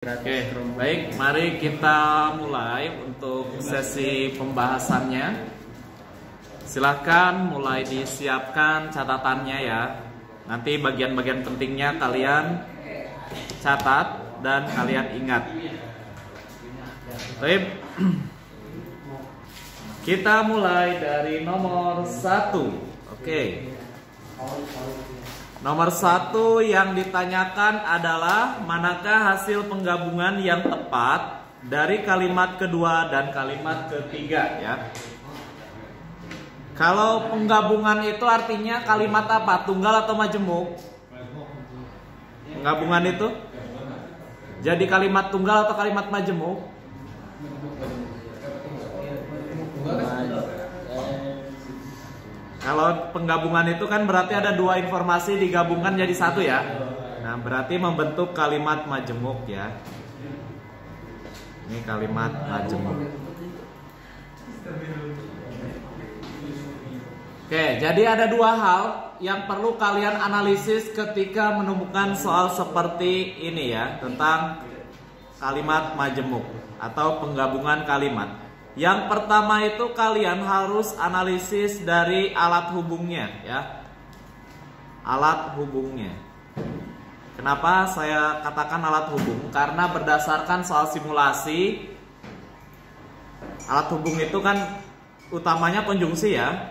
Oke, baik, mari kita mulai untuk sesi pembahasannya. Silahkan mulai disiapkan catatannya ya. Nanti bagian-bagian pentingnya kalian catat dan kalian ingat. Baik, kita mulai dari nomor 1. Oke. Nomor 1 yang ditanyakan adalah manakah hasil penggabungan yang tepat dari kalimat kedua dan kalimat ketiga ya. Kalau penggabungan itu artinya kalimat apa? Tunggal atau majemuk? Penggabungan itu jadi kalimat tunggal atau kalimat majemuk? Kalau penggabungan itu kan berarti ada dua informasi digabungkan jadi satu ya. Nah, berarti membentuk kalimat majemuk ya. Ini kalimat majemuk. Oke, jadi ada dua hal yang perlu kalian analisis ketika menemukan soal seperti ini ya, tentang kalimat majemuk atau penggabungan kalimat. Yang pertama itu kalian harus analisis dari alat hubungnya ya. Alat hubungnya. Kenapa saya katakan alat hubung? Karena berdasarkan soal simulasi, alat hubung itu kan utamanya konjungsi ya.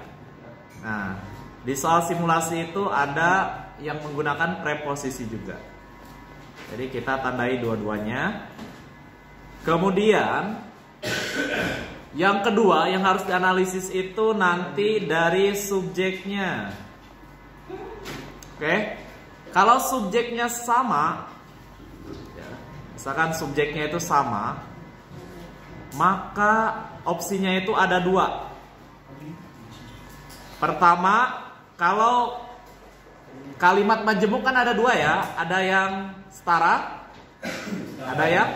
Nah, di soal simulasi itu ada yang menggunakan preposisi juga. Jadi kita tandai dua-duanya. Kemudian yang kedua yang harus dianalisis itu nanti dari subjeknya. Oke, kalau subjeknya sama, ya, misalkan subjeknya itu sama, maka opsinya itu ada dua. Pertama, kalau kalimat majemuk kan ada dua ya, ada yang setara, ada yang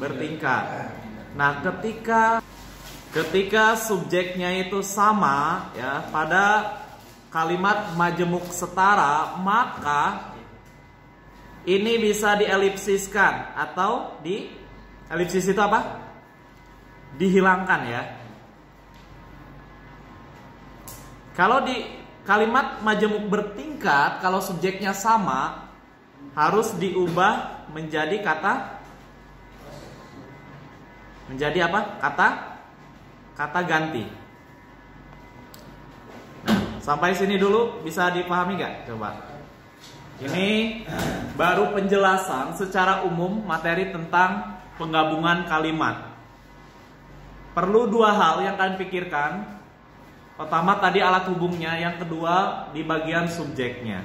bertingkat. Nah, ketika subjeknya itu sama ya pada kalimat majemuk setara, maka ini bisa dielipsiskan atau di elipsis itu apa? Dihilangkan ya. Kalau di kalimat majemuk bertingkat, kalau subjeknya sama, harus diubah menjadi menjadi apa? Kata ganti. Nah, sampai sini dulu bisa dipahami nggak? Coba. Ini baru penjelasan secara umum materi tentang penggabungan kalimat. Perlu dua hal yang kalian pikirkan. Pertama tadi alat hubungnya, yang kedua di bagian subjeknya.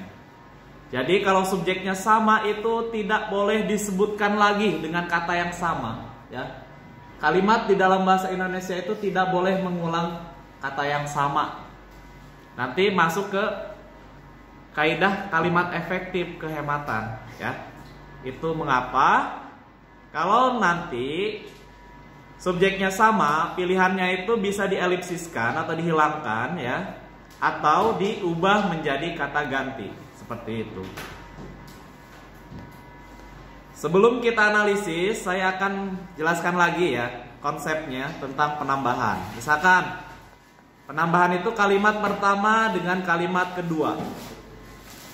Jadi kalau subjeknya sama itu tidak boleh disebutkan lagi dengan kata yang sama, ya. Kalimat di dalam bahasa Indonesia itu tidak boleh mengulang kata yang sama. Nanti masuk ke kaidah kalimat efektif kehematan ya. Itu mengapa kalau nanti subjeknya sama, pilihannya itu bisa dielipsiskan atau dihilangkan ya, atau diubah menjadi kata ganti seperti itu. Sebelum kita analisis, saya akan jelaskan lagi ya konsepnya tentang penambahan. Misalkan penambahan itu kalimat pertama dengan kalimat kedua,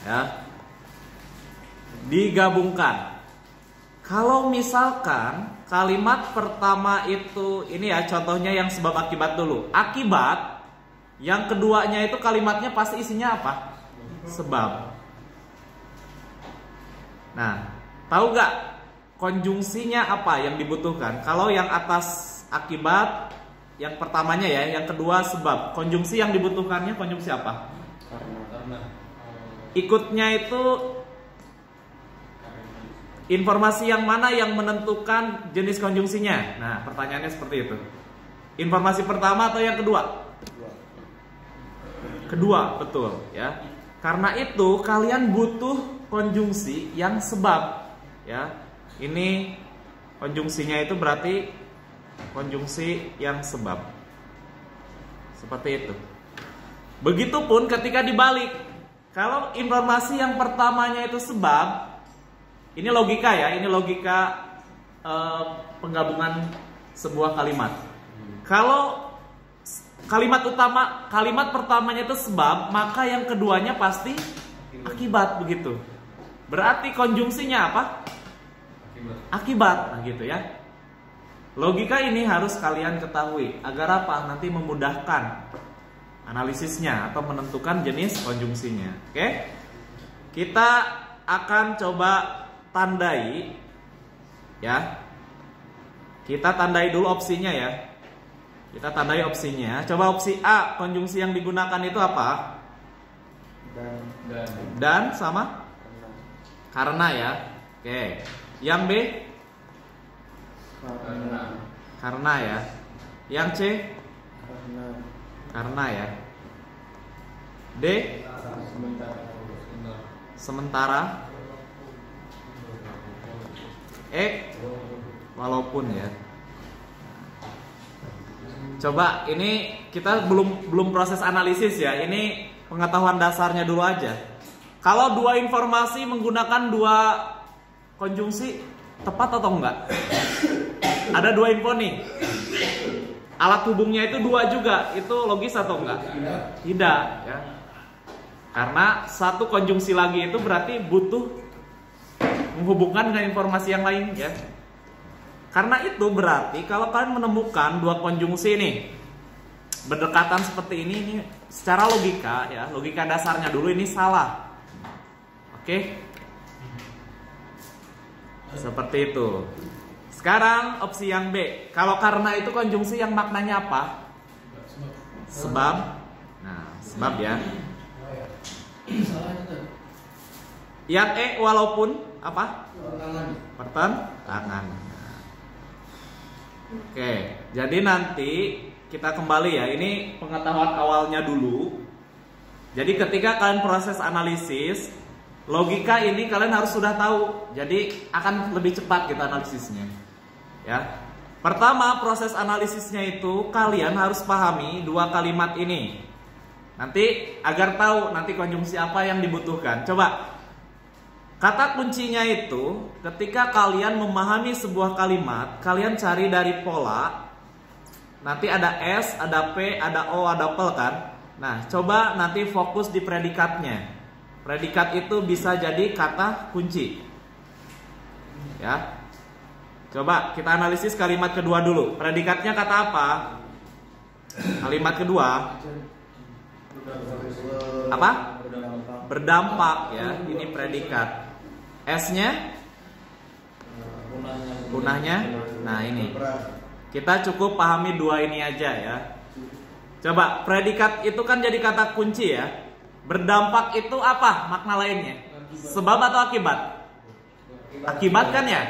ya, digabungkan. Kalau misalkan kalimat pertama itu, ini ya contohnya yang sebab akibat dulu. Akibat, yang keduanya itu kalimatnya pasti isinya apa? Sebab. Nah, tahu gak konjungsinya apa yang dibutuhkan? Kalau yang atas akibat, yang pertamanya ya, yang kedua sebab. Konjungsi yang dibutuhkannya konjungsi apa? Karena. Ikutnya itu informasi yang mana yang menentukan jenis konjungsinya? Nah, pertanyaannya seperti itu. Informasi pertama atau yang kedua? Kedua, betul ya. Karena itu kalian butuh konjungsi yang sebab. Ya, ini konjungsinya itu berarti konjungsi yang sebab. Seperti itu. Begitupun ketika dibalik. Kalau informasi yang pertamanya itu sebab, ini logika ya, ini logika penggabungan sebuah kalimat. Kalau kalimat pertamanya itu sebab, maka yang keduanya pasti akibat, begitu. Berarti konjungsinya apa? Akibat. Nah, gitu ya. Logika ini harus kalian ketahui agar apa? Nanti memudahkan analisisnya atau menentukan jenis konjungsinya. Oke? Kita akan coba tandai ya. Kita tandai dulu opsinya ya. Kita tandai opsinya. Coba opsi A, konjungsi yang digunakan itu apa? Dan sama? Karena ya. Oke. Yang B? Karena ya. Yang C? Karena ya. D? Sementara. E? Walaupun ya. Coba ini kita belum proses analisis ya. Ini pengetahuan dasarnya dulu aja. Kalau dua informasi menggunakan dua konjungsi, tepat atau enggak? Ada dua info nih. Alat hubungnya itu dua juga. Itu logis atau enggak? Tidak ya. Karena satu konjungsi lagi itu berarti butuh menghubungkan dengan informasi yang lain ya. Karena itu berarti kalau kalian menemukan dua konjungsi ini berdekatan seperti ini secara logika ya, logika dasarnya dulu ini salah. Oke? Seperti itu. Sekarang opsi yang B. Kalau karena itu konjungsi yang maknanya apa? Sebab. Nah, sebab ya. Yang E walaupun apa? Pertentangan. Oke, jadi nanti kita kembali ya. Ini pengetahuan awalnya dulu. Jadi ketika kalian proses analisis, logika ini kalian harus sudah tahu. Jadi akan lebih cepat kita analisisnya. Ya. Pertama, proses analisisnya itu kalian harus pahami dua kalimat ini. Nanti agar tahu nanti konjungsi apa yang dibutuhkan. Coba. Kata kuncinya itu ketika kalian memahami sebuah kalimat, kalian cari dari pola. Nanti ada S, ada P, ada O, ada P kan. Nah, coba nanti fokus di predikatnya. Predikat itu bisa jadi kata kunci. Ya. Coba kita analisis kalimat kedua dulu. Predikatnya kata apa? Kalimat kedua apa? Berdampak ya. Ini predikat. S-nya punahnya. Nah, ini. Kita cukup pahami dua ini aja ya. Coba, predikat itu kan jadi kata kunci ya. Berdampak itu apa makna lainnya? Sebab atau akibat? Akibat kan ya?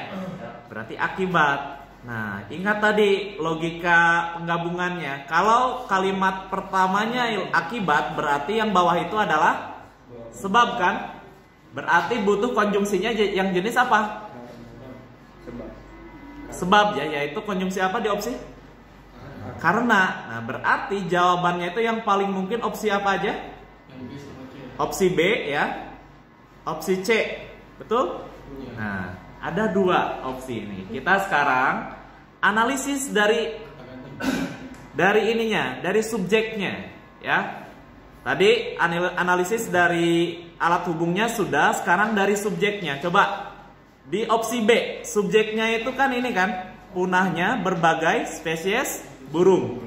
Berarti akibat. Nah, ingat tadi logika penggabungannya. Kalau kalimat pertamanya akibat, berarti yang bawah itu adalah sebab kan? Berarti butuh konjungsinya yang jenis apa? Sebab ya, yaitu konjungsi apa di opsi? Karena. Nah, berarti jawabannya itu yang paling mungkin opsi apa aja? Opsi B ya. Opsi C. Betul? Nah, ada dua opsi ini. Kita sekarang analisis dari ininya, dari subjeknya ya. Tadi analisis dari alat hubungnya sudah, sekarang dari subjeknya. Coba di opsi B, subjeknya itu kan ini kan, punahnya berbagai spesies burung.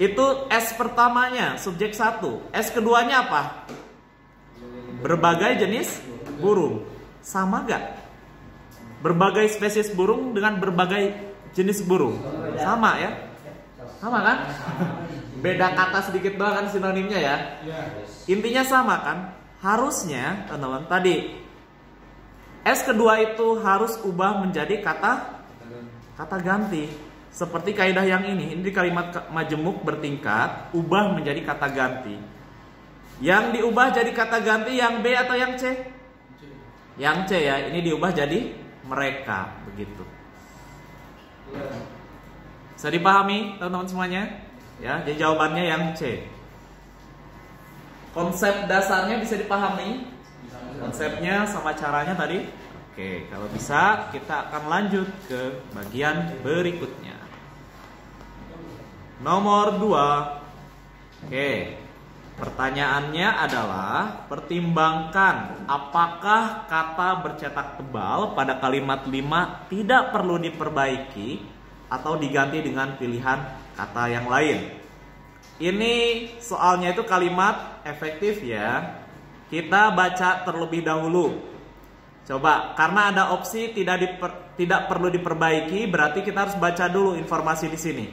Itu S pertamanya, subjek 1. S keduanya apa? Berbagai jenis burung. Sama gak? Berbagai spesies burung dengan berbagai jenis burung. Sama ya? Sama kan? Beda kata sedikit doang kan sinonimnya ya. Intinya sama kan? Harusnya teman-teman tadi S kedua itu harus ubah menjadi kata ganti. Seperti kaidah yang ini di kalimat majemuk bertingkat, ubah menjadi kata ganti. Yang diubah jadi kata ganti yang B atau yang C? Yang C ya, ini diubah jadi mereka, begitu. Bisa dipahami teman-teman semuanya? Ya, jadi jawabannya yang C. Konsep dasarnya bisa dipahami? Konsepnya sama caranya tadi? Oke, kalau bisa kita akan lanjut ke bagian berikutnya. Nomor 2. Oke, pertanyaannya adalah pertimbangkan apakah kata bercetak tebal pada kalimat 5 tidak perlu diperbaiki atau diganti dengan pilihan kata yang lain. Ini soalnya itu kalimat efektif ya. Kita baca terlebih dahulu. Coba, karena ada opsi tidak perlu diperbaiki, berarti kita harus baca dulu informasi di sini.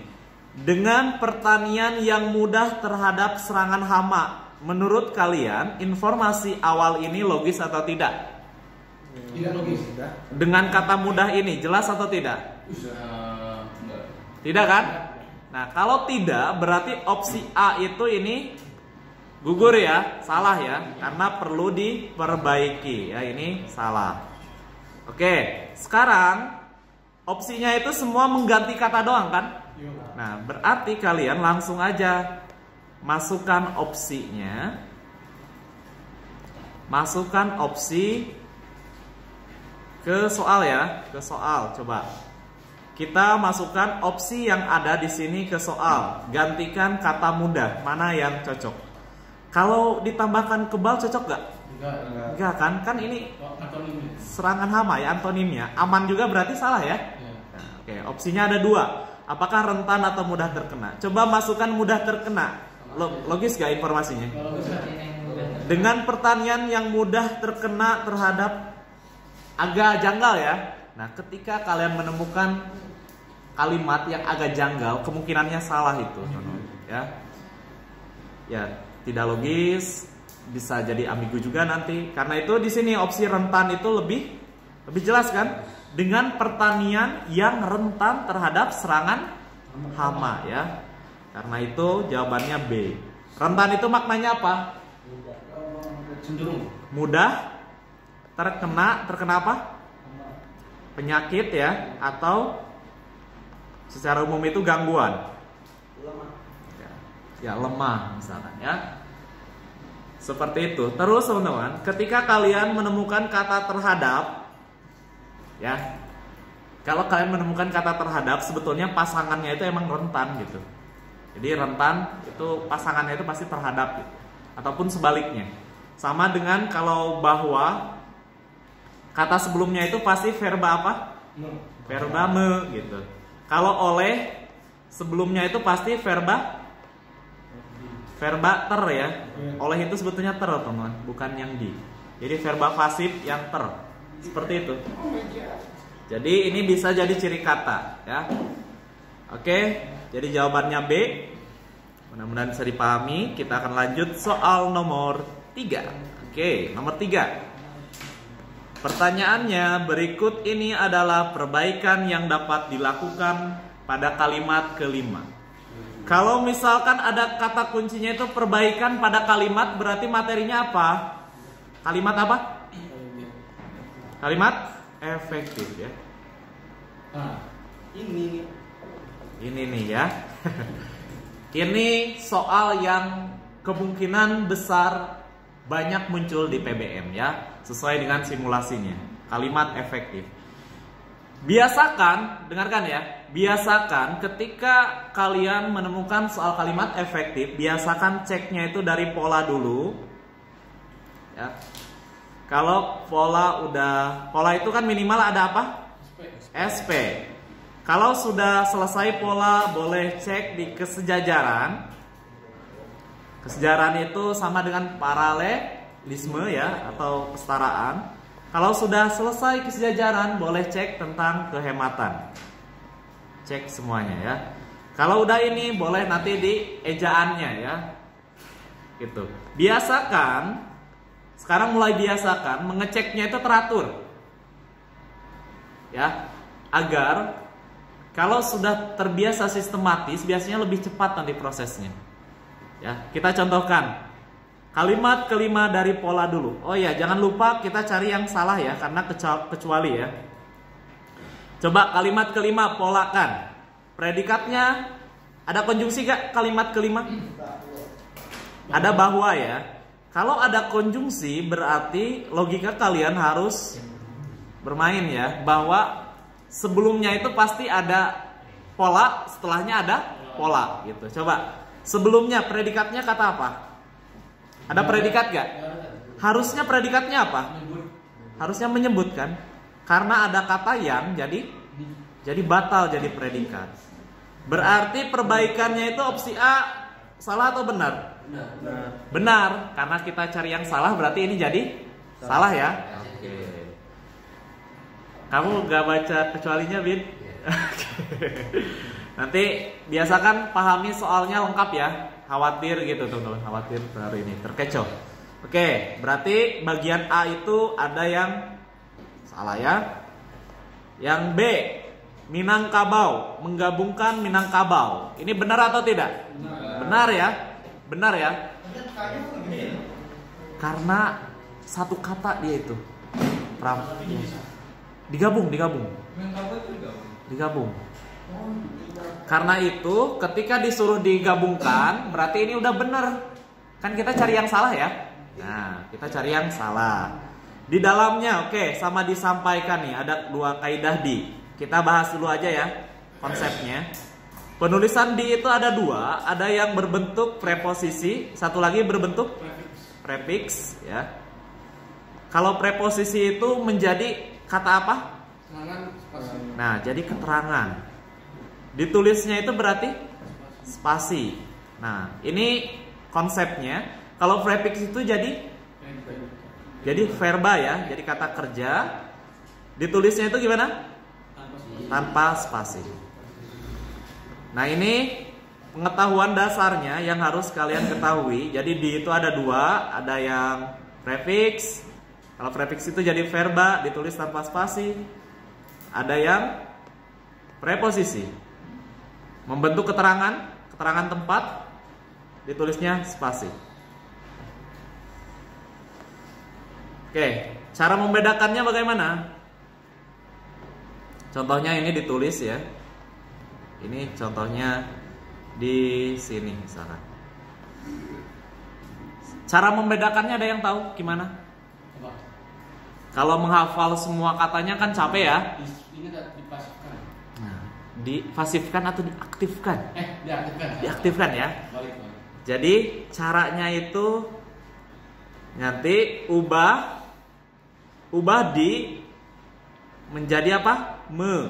Dengan pertanian yang mudah terhadap serangan hama, menurut kalian informasi awal ini logis atau tidak? Tidak logis. Dengan kata mudah ini jelas atau tidak? Tidak kan? Nah, kalau tidak berarti opsi A itu ini gugur ya, salah ya, karena perlu diperbaiki ya, ini salah. Oke, sekarang opsinya itu semua mengganti kata doang kan? Nah, berarti kalian langsung aja masukkan opsinya. Masukkan opsi ke soal ya, ke soal. Coba kita masukkan opsi yang ada di sini ke soal. Gantikan kata mudah, mana yang cocok. Kalau ditambahkan kebal cocok gak? Enggak kan? Kan ini serangan hama ya, antonimnya. Aman juga berarti salah ya? Nah, oke, opsinya ada 2. Apakah rentan atau mudah terkena? Coba masukkan mudah terkena. Logis gak informasinya? Dengan pertanian yang mudah terkena terhadap agak janggal ya. Nah, ketika kalian menemukan kalimat yang agak janggal, kemungkinannya salah itu, ya. Ya, tidak logis, bisa jadi ambigu juga nanti. Karena itu di sini opsi rentan itu lebih jelas kan? Dengan pertanian yang rentan terhadap serangan hama ya. Karena itu jawabannya B. Rentan itu maknanya apa? Cenderung. Mudah terkena apa? Penyakit ya, atau secara umum itu gangguan. Ya, lemah misalkan ya. Seperti itu. Terus teman-teman, ketika kalian menemukan kata terhadap ya, kalau kalian menemukan kata terhadap, sebetulnya pasangannya itu emang rentan gitu. Jadi rentan itu pasangannya itu pasti terhadap gitu. Ataupun sebaliknya. Sama dengan kalau bahwa, kata sebelumnya itu pasti verba apa? Verba me gitu. Kalau oleh, sebelumnya itu pasti verba ter ya. Oleh itu sebetulnya ter teman, bukan yang di. Jadi verba pasif yang ter. Seperti itu. Jadi ini bisa jadi ciri kata ya. Oke, jadi jawabannya B. Mudah-mudahan bisa dipahami. Kita akan lanjut soal nomor 3. Oke, nomor 3. Pertanyaannya berikut ini adalah perbaikan yang dapat dilakukan pada kalimat kelima. Kalau misalkan ada kata kuncinya itu perbaikan pada kalimat, berarti materinya apa? Kalimat apa? Kalimat efektif ya. Nah, ini nih ya. Ini soal yang kemungkinan besar banyak muncul di PBM ya, sesuai dengan simulasinya. Kalimat efektif. Biasakan, dengarkan ya. Biasakan ketika kalian menemukan soal kalimat efektif, biasakan ceknya itu dari pola dulu. Ya. Kalau pola itu kan minimal ada apa? SP. Kalau sudah selesai pola, boleh cek di kesejajaran. Kesejajaran itu sama dengan paralelisme ya, atau kesetaraan. Kalau sudah selesai kesejajaran, boleh cek tentang kehematan. Cek semuanya ya. Kalau udah ini, boleh nanti di ejaannya ya. Gitu. Biasakan, sekarang mulai biasakan mengeceknya itu teratur. Ya, agar kalau sudah terbiasa sistematis, biasanya lebih cepat nanti prosesnya. Ya, kita contohkan kalimat kelima dari pola dulu. Oh ya, jangan lupa kita cari yang salah ya, karena kecuali ya. Coba kalimat kelima polakan. Predikatnya ada konjungsi gak kalimat kelima? Ada bahwa ya. Kalau ada konjungsi berarti logika kalian harus bermain ya, bahwa sebelumnya itu pasti ada pola, setelahnya ada pola gitu. Coba, sebelumnya predikatnya kata apa? Ada predikat gak? Harusnya predikatnya apa? Harusnya menyebut kan? Karena ada kata yang jadi batal jadi predikat. Berarti perbaikannya itu opsi A salah atau benar? Benar, karena kita cari yang salah berarti ini jadi salah ya. Oke. Kamu gak baca kecualinya, Bin? Nanti biasakan pahami soalnya lengkap ya. Khawatir gitu teman-teman, khawatir hari ini terkecoh. Oke, berarti bagian A itu ada yang salah ya. Yang B, Minangkabau, menggabungkan Minangkabau. Ini benar atau tidak? Benar ya? Benar ya? Karena satu kata dia itu. Digabung. Karena itu ketika disuruh digabungkan, berarti ini udah benar. Kan kita cari yang salah ya. Nah, kita cari yang salah. Di dalamnya, oke, sama disampaikan nih. Ada dua kaidah di. Kita bahas dulu aja ya konsepnya. Penulisan di itu ada dua. Ada yang berbentuk preposisi, satu lagi berbentuk prefix ya. Kalau preposisi itu menjadi kata apa? Nah, jadi keterangan. Ditulisnya itu berarti spasi. Nah, ini konsepnya. Kalau prefix itu jadi verba ya, jadi kata kerja. Ditulisnya itu gimana? Tanpa spasi. Nah, ini pengetahuan dasarnya yang harus kalian ketahui. Jadi di itu ada dua, ada yang prefix. Kalau prefix itu jadi verba, ditulis tanpa spasi. Ada yang preposisi, membentuk keterangan tempat, ditulisnya spasi. Oke, cara membedakannya bagaimana? Contohnya ini ditulis ya. Ini contohnya di sini misalkan. Cara membedakannya ada yang tahu gimana? Kalau menghafal semua katanya kan capek ya. Ini dipasifkan. Nah, dipasifkan atau diaktifkan? Diaktifkan. Diaktifkan ya. Balik. Jadi caranya itu nanti ubah di menjadi apa? Me.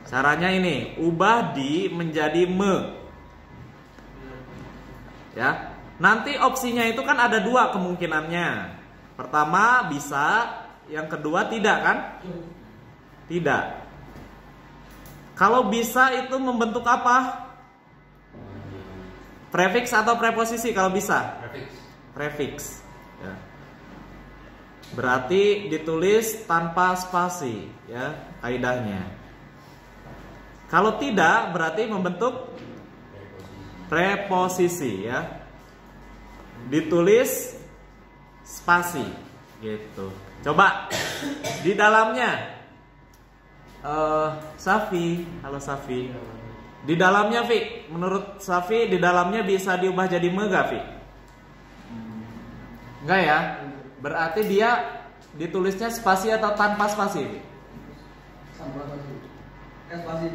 Caranya ini, ubah di menjadi me. Ya. Nanti opsinya itu kan ada dua kemungkinannya. Pertama bisa, yang kedua tidak kan? Tidak. Kalau bisa itu membentuk apa? Prefix atau preposisi kalau bisa? Prefix. Ya. Berarti ditulis tanpa spasi, ya kaidahnya. Kalau tidak, berarti membentuk preposisi, ya. Ditulis spasi, gitu. Coba di dalamnya, Safi, halo Safi. Di dalamnya, Vi, menurut Safi, di dalamnya bisa diubah jadi me gak, Vi? Enggak ya? Berarti dia ditulisnya spasi atau tanpa spasi?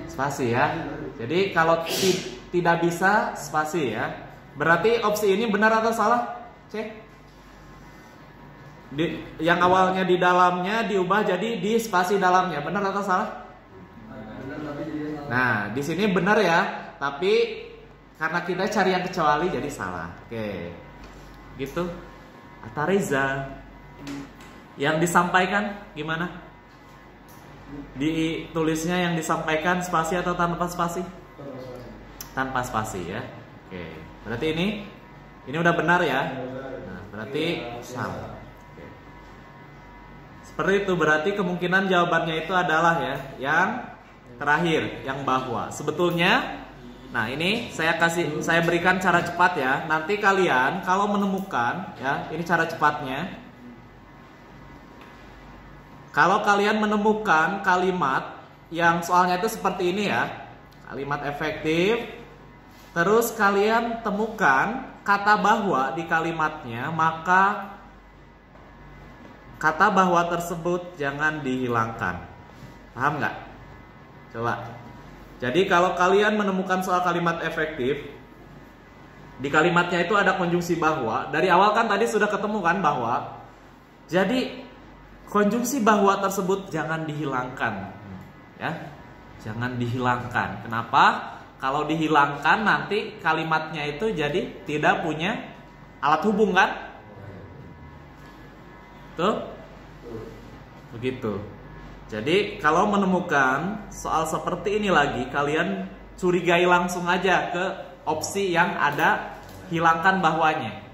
Spasi ya. Jadi kalau tidak bisa spasi ya. Berarti opsi ini benar atau salah? Cek. Yang awalnya di dalamnya diubah jadi di spasi dalamnya. Benar atau salah? Nah, di sini benar ya. Tapi karena kita cari yang kecuali jadi salah. Oke. Gitu. Atariza. Yang disampaikan gimana? Ditulisnya yang disampaikan spasi atau tanpa spasi? Tanpa spasi ya. Oke. Berarti ini udah benar ya. Nah, berarti salah. Oke. Seperti itu, berarti kemungkinan jawabannya itu adalah ya yang terakhir, yang bahwa. Sebetulnya nah, ini saya berikan cara cepat ya. Nanti kalian kalau menemukan ya, ini cara cepatnya. Kalau kalian menemukan kalimat yang soalnya itu seperti ini ya, kalimat efektif, terus kalian temukan kata bahwa di kalimatnya, maka kata bahwa tersebut jangan dihilangkan. Paham nggak? Coba. Jadi kalau kalian menemukan soal kalimat efektif, di kalimatnya itu ada konjungsi bahwa. Dari awal kan tadi sudah ketemu kan bahwa. Jadi konjungsi bahwa tersebut jangan dihilangkan, ya, jangan dihilangkan. Kenapa? Kalau dihilangkan nanti kalimatnya itu jadi tidak punya alat hubung kan? Tuh, begitu. Jadi kalau menemukan soal seperti ini lagi, kalian curigai langsung aja ke opsi yang ada hilangkan bahwanya,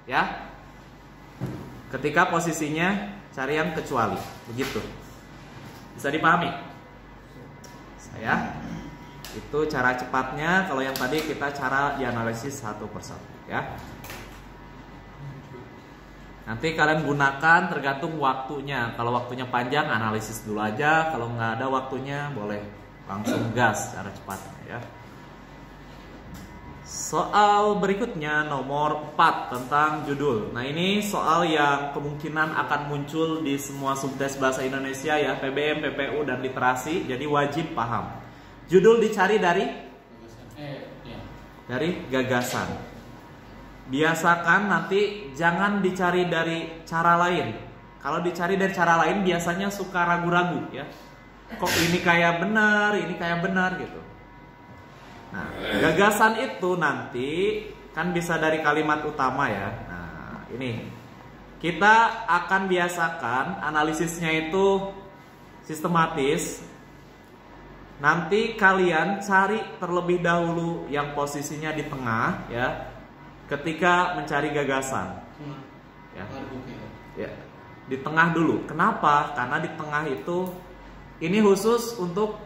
ya. Ketika posisinya cari yang kecuali, begitu. Bisa dipahami? Saya itu cara cepatnya. Kalau yang tadi kita cara dianalisis satu persatu, ya. Nanti kalian gunakan tergantung waktunya. Kalau waktunya panjang, analisis dulu aja. Kalau nggak ada waktunya, boleh langsung gas cara cepatnya, ya. Soal berikutnya nomor 4 tentang judul. Nah, ini soal yang kemungkinan akan muncul di semua subtes bahasa Indonesia, ya, PBM, PPU, dan literasi. Jadi wajib paham. Judul dicari dari gagasan. Biasakan nanti jangan dicari dari cara lain. Kalau dicari dari cara lain biasanya suka ragu-ragu, ya. Kok ini kayak benar, ini kayak benar gitu. Nah, gagasan itu nanti kan bisa dari kalimat utama, ya. Nah, ini kita akan biasakan analisisnya itu sistematis. Nanti kalian cari terlebih dahulu yang posisinya di tengah, ya. Ketika mencari gagasan, ya, di tengah dulu. Kenapa? Karena di tengah itu ini khusus untuk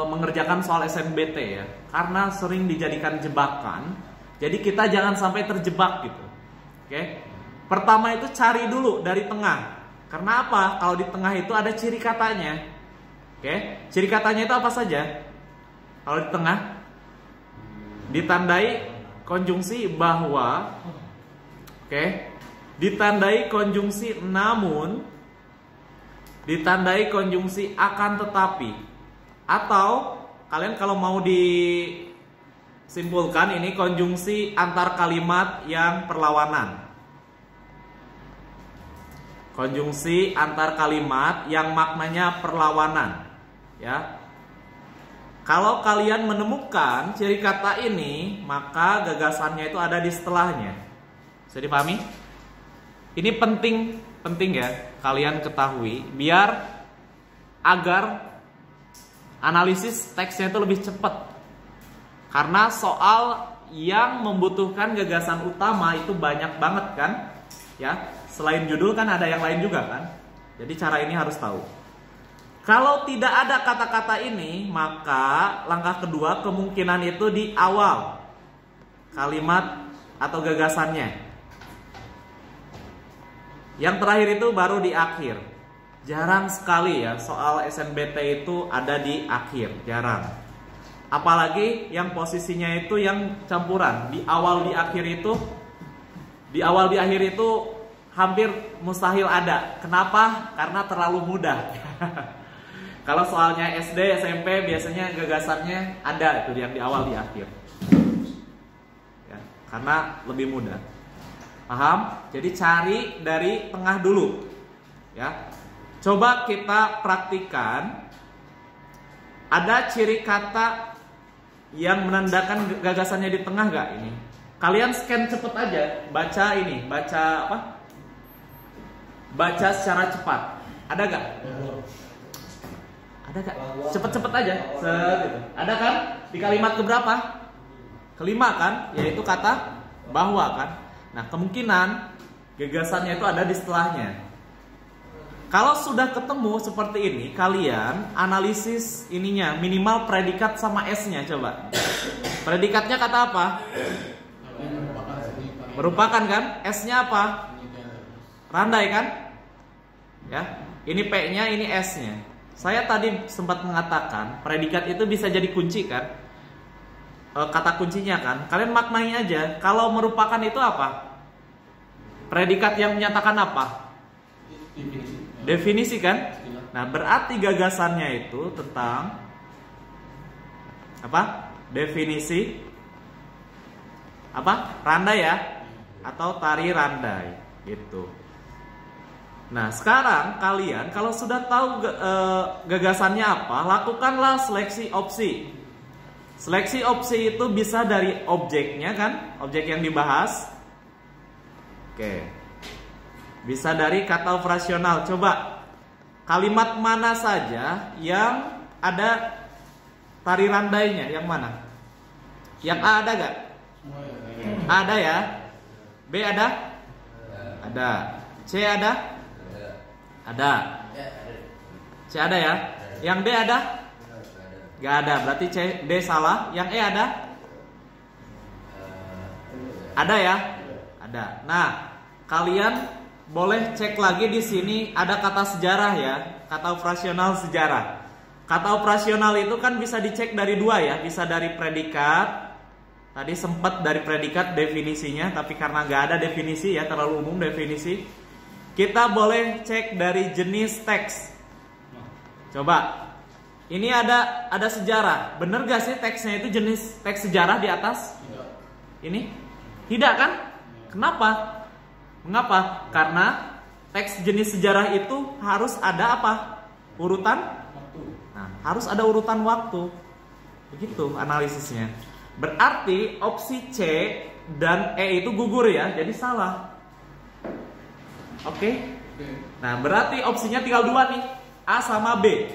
mengerjakan soal SNBT, ya. Karena sering dijadikan jebakan. Jadi kita jangan sampai terjebak gitu. Oke. Pertama itu cari dulu dari tengah. Karena apa? Kalau di tengah itu ada ciri katanya. Oke. Ciri katanya itu apa saja? Kalau di tengah ditandai konjungsi bahwa, oke, ditandai konjungsi namun, ditandai konjungsi akan tetapi, atau kalian kalau mau disimpulkan ini konjungsi antar kalimat yang perlawanan. Konjungsi antar kalimat yang maknanya perlawanan, ya. Kalau kalian menemukan ciri kata ini, maka gagasannya itu ada di setelahnya. Bisa dipahami? Ini penting ya kalian ketahui biar agar analisis teksnya itu lebih cepat. Karena soal yang membutuhkan gagasan utama itu banyak banget kan? Ya, selain judul kan ada yang lain juga kan? Jadi cara ini harus tahu. Kalau tidak ada kata-kata ini, maka langkah kedua kemungkinan itu di awal kalimat atau gagasannya. Yang terakhir itu baru di akhir. Jarang sekali ya soal SNBT itu ada di akhir, jarang. Apalagi yang posisinya itu yang campuran, di awal di akhir itu, di awal di akhir itu hampir mustahil ada. Kenapa? Karena terlalu mudah. Kalau soalnya SD, SMP biasanya gagasannya ada itu yang di awal di akhir, ya, karena lebih mudah. Paham? Jadi cari dari tengah dulu, ya. Coba kita praktikan. Ada ciri kata yang menandakan gagasannya di tengah gak ini? Kalian scan cepet aja, baca ini, baca apa? Baca secara cepat. Ada gak? Ada gak? Cepet-cepet aja. Gitu. Ada kan? Di kalimat keberapa? Kelima kan? Yaitu kata bahwa kan? Nah, kemungkinan gagasannya itu ada di setelahnya. Kalau sudah ketemu seperti ini, kalian analisis ininya minimal predikat sama S-nya coba. Predikatnya kata apa? Merupakan kan? S-nya apa? Randai kan? Ya. Ini P-nya, ini S-nya. Saya tadi sempat mengatakan predikat itu bisa jadi kunci kan? Kata kuncinya kan? Kalian maknai aja. Kalau merupakan itu apa? Predikat yang menyatakan apa? Definisi kan? Nah, berarti gagasannya itu tentang apa? Definisi apa? Randai ya? Atau tari randai gitu. Nah, sekarang kalian kalau sudah tahu gagasannya apa, lakukanlah seleksi opsi. Seleksi opsi itu bisa dari objeknya kan? Objek yang dibahas. Oke. Bisa dari kata operasional. Coba kalimat mana saja yang ada tari randainya? Yang mana? Yang A ada gak? A ada ya? B ada? Ada. C ada? Ada. C ada ya? Yang D ada? Gak ada. Berarti C, D salah. Yang E ada? Ada ya? Ada. Nah, kalian boleh cek lagi di sini ada kata sejarah ya, kata operasional sejarah. Kata operasional itu kan bisa dicek dari dua ya, bisa dari predikat. Tadi sempat dari predikat definisinya, tapi karena nggak ada definisi ya, terlalu umum definisi. Kita boleh cek dari jenis teks. Coba, ini ada sejarah. Bener gak sih teksnya itu jenis teks sejarah di atas? Ini? Tidak kan? Kenapa? Mengapa? Karena teks jenis sejarah itu harus ada apa? Urutan? Nah, harus ada urutan waktu. Begitu analisisnya. Berarti opsi C dan E itu gugur ya, jadi salah. Oke? Nah, berarti opsinya tinggal dua nih, A sama B.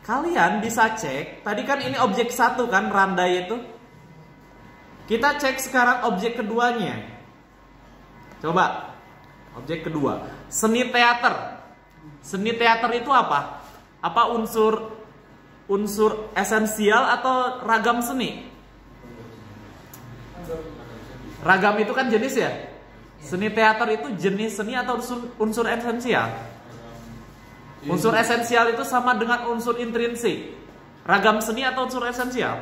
Kalian bisa cek, tadi kan ini objek satu kan, randai itu. Kita cek sekarang objek keduanya. Coba, objek kedua, seni teater. Seni teater itu apa? Apa unsur esensial atau ragam seni? Ragam itu kan jenis ya. Seni teater itu jenis seni atau unsur esensial? Unsur esensial itu sama dengan unsur intrinsik. Ragam seni atau unsur esensial?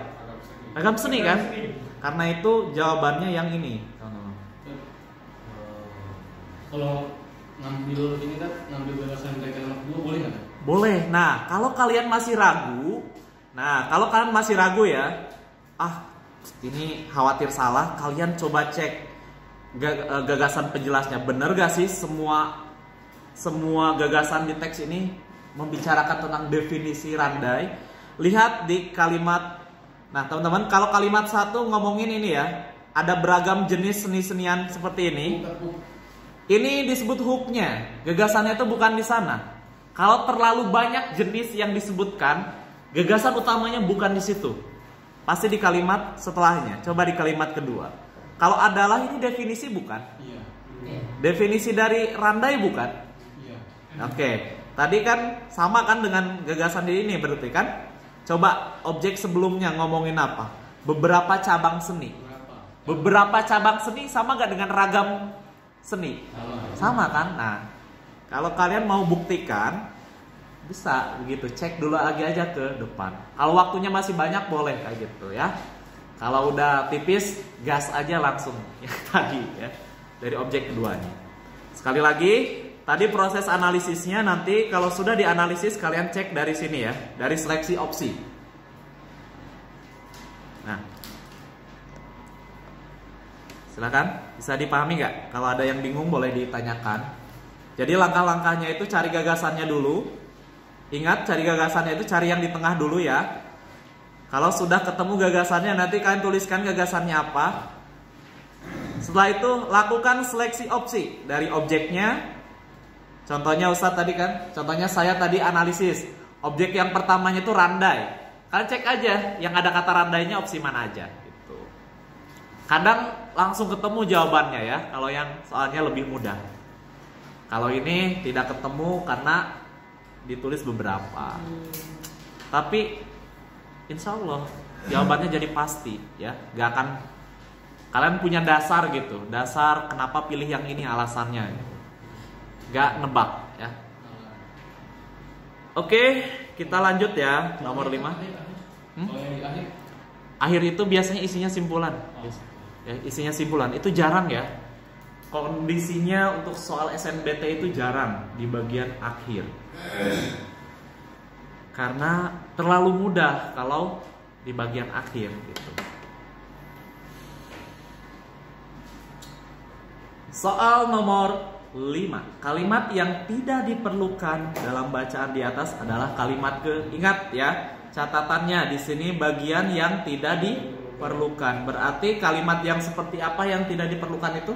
Ragam seni kan? Karena itu jawabannya yang ini. Kalau ngambil ini kan, ngambil gagasan mereka anak dua boleh nggak? Boleh. Nah, kalau kalian masih ragu, ya, ini khawatir salah, kalian coba cek gagasan penjelasnya. Bener gak sih semua gagasan di teks ini membicarakan tentang definisi randai? Lihat di kalimat. Nah, teman-teman, kalau kalimat satu ngomongin ini ya, ada beragam jenis seni-senian seperti ini. Ini disebut hooknya. Gagasannya itu bukan di sana. Kalau terlalu banyak jenis yang disebutkan, gagasan utamanya bukan di situ. Pasti di kalimat setelahnya. Coba di kalimat kedua. Kalau adalah ini definisi bukan? Iya. Definisi dari randai bukan? Iya. Oke. Tadi kan sama kan dengan gagasan di ini berarti kan? Coba objek sebelumnya ngomongin apa? Beberapa cabang seni. Beberapa cabang seni sama gak dengan ragam seni? Sama kan? Nah, kalau kalian mau buktikan, bisa begitu, cek dulu lagi aja ke depan. Kalau waktunya masih banyak boleh kayak gitu ya. Kalau udah tipis, gas aja langsung ya tadi ya, dari objek keduanya. Sekali lagi, tadi proses analisisnya nanti kalau sudah dianalisis kalian cek dari sini ya, dari seleksi opsi. Nah, silakan, bisa dipahami nggak? Kalau ada yang bingung boleh ditanyakan. Jadi langkah-langkahnya itu cari gagasannya dulu. Ingat, cari gagasannya itu cari yang di tengah dulu ya. Kalau sudah ketemu gagasannya, nanti kalian tuliskan gagasannya apa. Setelah itu lakukan seleksi opsi dari objeknya. Contohnya Ustadz tadi kan, contohnya saya tadi analisis. Objek yang pertamanya itu randai. Kalian cek aja yang ada kata randainya opsi mana aja gitu. Kadang langsung ketemu jawabannya ya, kalau yang soalnya lebih mudah. Kalau ini tidak ketemu karena ditulis beberapa. Tapi insya Allah jawabannya jadi pasti ya, gak akan kalian punya dasar gitu, dasar kenapa pilih yang ini alasannya, gak nebak ya. Oke, kita lanjut ya, nomor 5. Akhir itu biasanya isinya simpulan ya, isinya simpulan itu jarang ya. kondisinya untuk soal SNBT itu jarang di bagian akhir. Karena terlalu mudah kalau di bagian akhir gitu. Soal nomor 5. Kalimat yang tidak diperlukan dalam bacaan di atas adalah kalimat ingat ya, catatannya di sini bagian yang tidak diperlukan. Berarti kalimat yang seperti apa yang tidak diperlukan itu?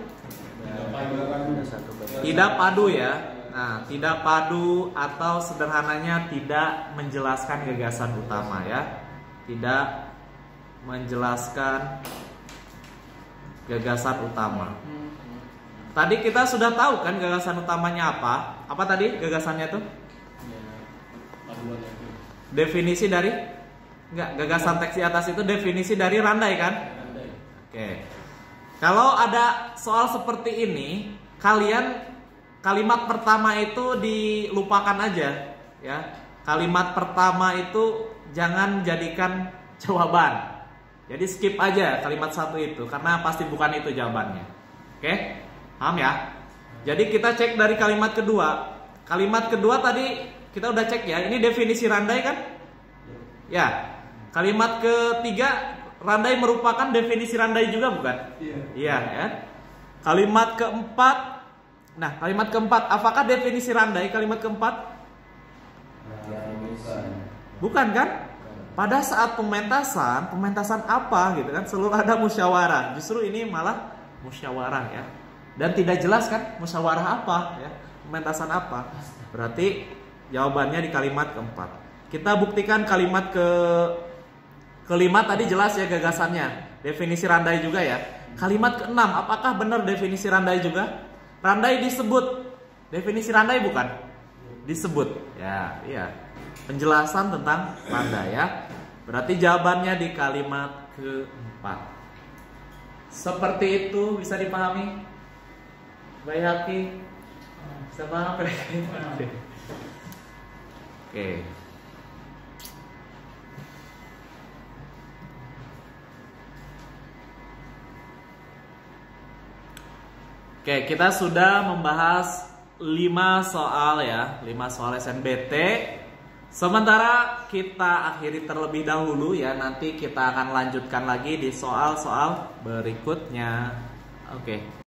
Tidak padu ya. Nah, tidak padu atau sederhananya tidak menjelaskan gagasan utama ya. Tidak menjelaskan gagasan utama. Tadi kita sudah tahu kan gagasan utamanya apa? Apa tadi gagasannya tuh? Definisi dari? Enggak, gagasan teks di atas itu definisi dari Randai kan? Oke. Kalau ada soal seperti ini, kalian kalimat pertama itu dilupakan aja ya. Kalimat pertama itu jangan jadikan jawaban. Jadi skip aja kalimat satu itu karena pasti bukan itu jawabannya. Oke? Paham ya? Jadi kita cek dari kalimat kedua. Kalimat kedua tadi kita udah cek ya. Ini definisi Randai kan? Ya. Kalimat ketiga Randai merupakan definisi Randai juga bukan? Iya ya. Kalimat keempat. Nah, kalimat keempat apakah definisi Randai kalimat keempat? Bukan kan? Pada saat pementasan apa gitu kan? Selalu ada musyawarah. Justru ini malah musyawarah ya. Dan tidak jelas kan musyawarah apa ya, pementasan apa. Berarti jawabannya di kalimat keempat. Kita buktikan kalimat kelima tadi jelas ya gagasannya. Definisi Randai juga ya. Kalimat keenam apakah benar definisi Randai juga? Randai disebut. Definisi Randai bukan? Disebut. Ya, iya. Penjelasan tentang Randai ya. Berarti jawabannya di kalimat keempat. Seperti itu bisa dipahami? Bayaki sama mereka. Oke. Oke, kita sudah membahas 5 soal ya, 5 soal SNBT. Sementara kita akhiri terlebih dahulu ya, nanti kita akan lanjutkan lagi di soal-soal berikutnya. Oke.